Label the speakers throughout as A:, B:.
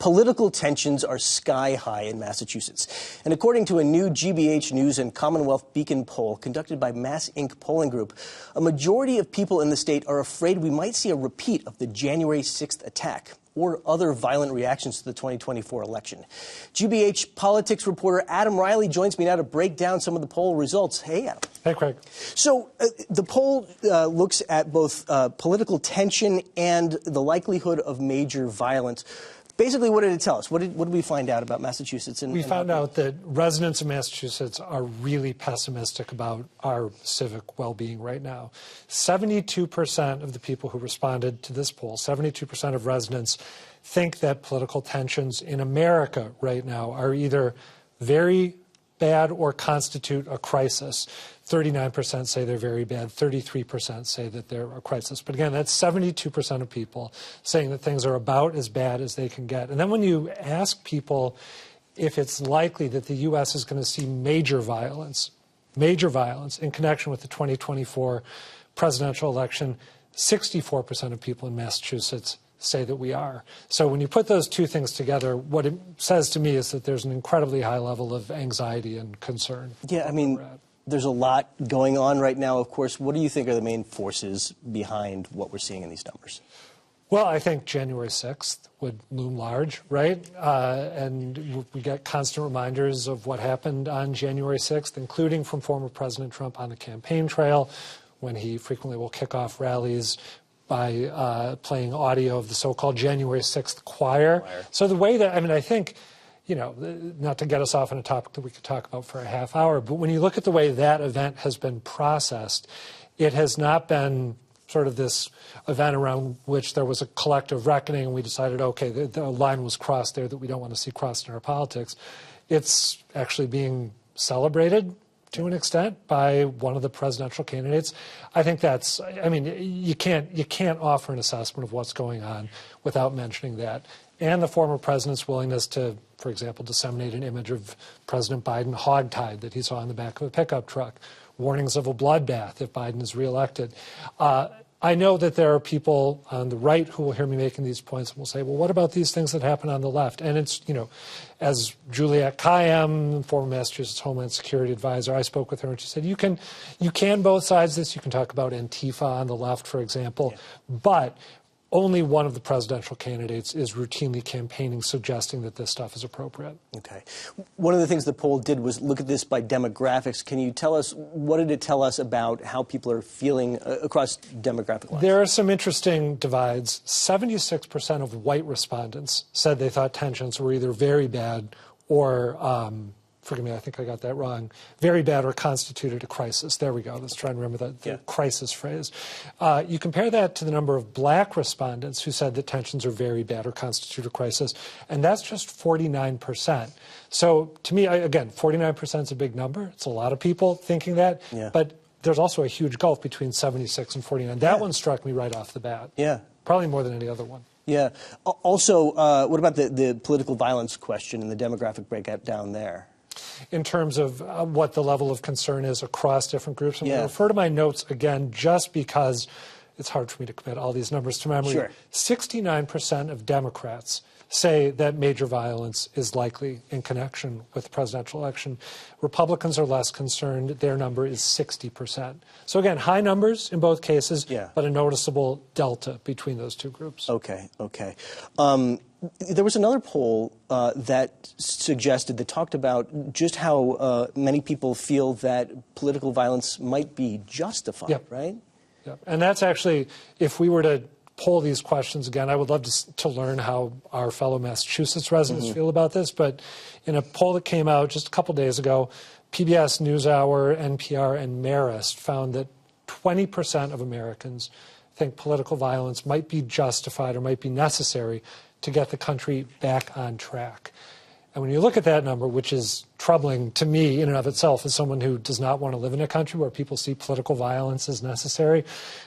A: Political tensions are sky high in Massachusetts. And according to a new GBH News and CommonWealth Beacon poll conducted by MassINC Polling Group, a majority of people in the state are afraid we might see a repeat of the January 6th attack or other violent reactions to the 2024 election. GBH politics reporter Adam Reilly joins me now to break down some of the poll results. Hey, Adam.
B: Hey, Craig.
A: So the poll looks at both political tension and the likelihood of major violence. Basically, what did it tell us? What did we find out about Massachusetts?
B: We found out that residents of Massachusetts are really pessimistic about our civic well-being right now. 72% of the people who responded to this poll, 72% of residents, think that political tensions in America right now are either very bad or constitute a crisis. 39% say they're very bad, 33% say that they're a crisis. But again, that's 72% of people saying that things are about as bad as they can get. And then when you ask people if it's likely that the U.S. is going to see major violence in connection with the 2024 presidential election, 64% of people in Massachusetts say that we are. So when you put those two things together, what it says to me is that there's an incredibly high level of anxiety and concern.
A: Yeah, I mean, there's a lot going on right now, of course. What do you think are the main forces behind what we're seeing in these numbers?
B: Well, I think January 6th would loom large, right? And we get constant reminders of what happened on January 6th, including from former President Trump on the campaign trail, when he frequently will kick off rallies by playing audio of the so-called January 6th choir. So the way that, I mean, I think, you know, not to get us off on a topic that we could talk about for a half hour, but when you look at the way that event has been processed, it has not been sort of this event around which there was a collective reckoning and we decided, okay, the line was crossed there that we don't want to see crossed in our politics. It's actually being celebrated to an extent by one of the presidential candidates. I think that's, I mean, you can't offer an assessment of what's going on without mentioning that. And the former president's willingness to, for example, disseminate an image of President Biden hogtied that he saw on the back of a pickup truck, warnings of a bloodbath if Biden is reelected. I know that there are people on the right who will hear me making these points and will say, well, what about these things that happen on the left? And it's, you know, as Juliette Kayyem, former Massachusetts Homeland Security advisor, I spoke with her and she said, you can both sides this. You can talk about Antifa on the left, for example, but only one of the presidential candidates is routinely campaigning, suggesting that this stuff is appropriate.
A: Okay. One of the things the poll did was look at this by demographics. Can you tell us, what did it tell us about how people are feeling across demographic lines?
B: There are some interesting divides. 76% of white respondents said they thought tensions were either very bad or, forgive me, I think I got that wrong, very bad or constituted a crisis. There we go. Let's try and remember the crisis phrase. You compare that to the number of black respondents who said that tensions are very bad or constitute a crisis, and that's just 49%. So to me, again, 49% is a big number. It's a lot of people thinking that, but there's also a huge gulf between 76 and 49. That one struck me right off the bat.
A: Yeah.
B: Probably more than any other one.
A: Yeah. Also, what about the political violence question and the demographic breakdown there?
B: In terms of what the level of concern is across different groups. I'm going to refer to my notes again just because it's hard for me to commit all these numbers to memory.
A: Sure.
B: 69% of Democrats say that major violence is likely in connection with the presidential election. Republicans are less concerned. Their number is 60%. So again, high numbers in both cases, but a noticeable delta between those two groups.
A: Okay, okay. There was another poll that talked about just how many people feel that political violence might be justified, right?
B: Yep. And that's actually, if we were to poll these questions again, I would love to learn how our fellow Massachusetts residents feel about this. But in a poll that came out just a couple days ago, PBS NewsHour, NPR, and Marist found that 20% of Americans think political violence might be justified or might be necessary to get the country back on track. And when you look at that number, which is troubling to me in and of itself as someone who does not want to live in a country where people see political violence as necessary,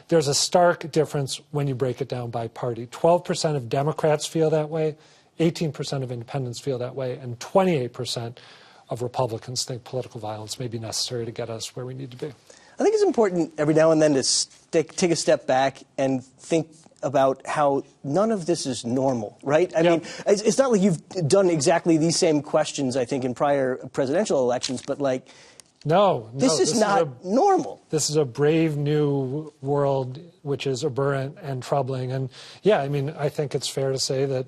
B: there's a stark difference when you break it down by party. 12% of Democrats feel that way, 18% of independents feel that way, and 28% of Republicans think political violence may be necessary to get us where we need to be.
A: I think it's important every now and then to take a step back and think about how none of this is normal, right? I mean, it's not like you've done exactly these same questions, I think, in prior presidential elections, but like, this is not normal.
B: This is a brave new world which is aberrant and troubling. And yeah, I mean, I think it's fair to say that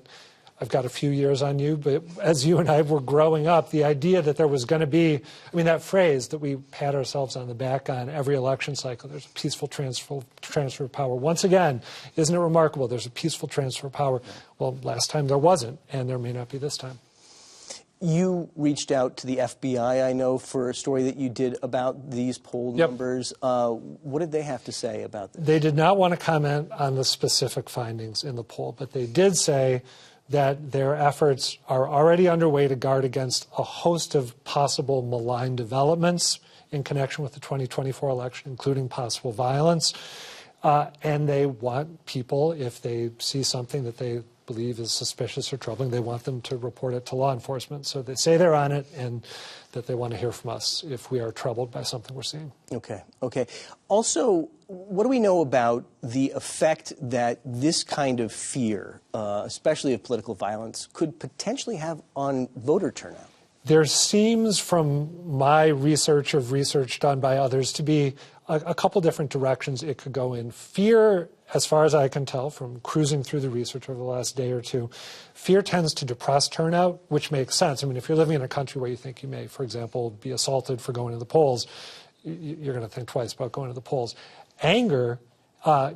B: I've got a few years on you, but as you and I were growing up, the idea that there was going to be, I mean, that phrase that we pat ourselves on the back on every election cycle, there's a peaceful transfer of power. Once again, isn't it remarkable? There's a peaceful transfer of power. Well, last time there wasn't, and there may not be this time.
A: You reached out to the FBI, I know, for a story that you did about these poll numbers. What did they have to say about this?
B: They did not want to comment on the specific findings in the poll, but they did say that their efforts are already underway to guard against a host of possible malign developments in connection with the 2024 election, including possible violence. And they want people, if they see something that they believe is suspicious or troubling, they want them to report it to law enforcement. So they say they're on it and that they want to hear from us if we are troubled by something we're seeing.
A: Okay. Also, what do we know about the effect that this kind of fear, especially of political violence, could potentially have on voter turnout?
B: There seems, from my research of research done by others, to be a couple different directions it could go in. Fear, as far as I can tell from cruising through the research over the last day or two, fear tends to depress turnout, which makes sense. I mean, if you're living in a country where you think you may, for example, be assaulted for going to the polls, you're going to think twice about going to the polls. Anger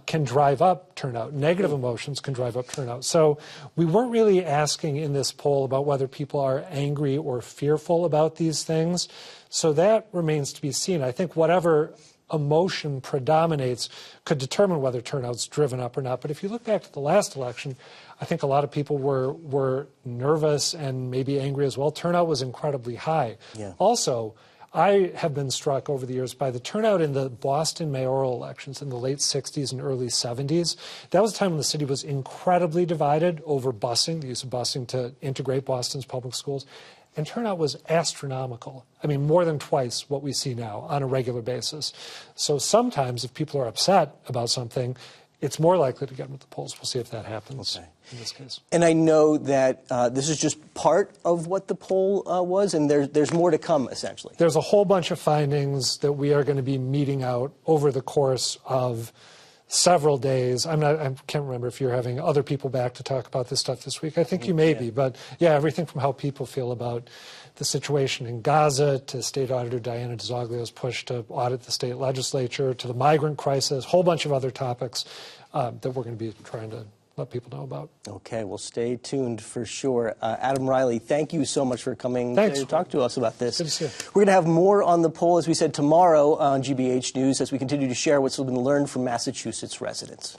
B: can drive up turnout. Negative emotions can drive up turnout. So we weren't really asking in this poll about whether people are angry or fearful about these things. So that remains to be seen. I think whatever emotion predominates could determine whether turnout's driven up or not. But if you look back to the last election, I think a lot of people were nervous and maybe angry as well. Turnout was incredibly high. Also, I have been struck over the years by the turnout in the Boston mayoral elections in the late 60s and early 70s. That was a time when the city was incredibly divided over busing, the use of busing to integrate Boston's public schools. And turnout was astronomical. I mean, more than twice what we see now on a regular basis. So sometimes if people are upset about something, it's more likely to get them at the polls. We'll see if that happens in this case.
A: And I know that this is just part of what the poll was, and there's more to come, essentially.
B: There's a whole bunch of findings that we are going to be meeting out over the course of several days. I can't remember if you're having other people back to talk about this stuff this week. I think you may be. But, yeah, everything from how people feel about the situation in Gaza to State Auditor Diana DeZoglio's push to audit the state legislature to the migrant crisis, a whole bunch of other topics that we're going to be trying to let people know about.
A: Okay, well, stay tuned for sure. Adam Reilly, thank you so much for coming to talk to us about this.
B: Good to see you.
A: We're going to have more on the poll, as we said, tomorrow on GBH News as we continue to share what's been learned from Massachusetts residents.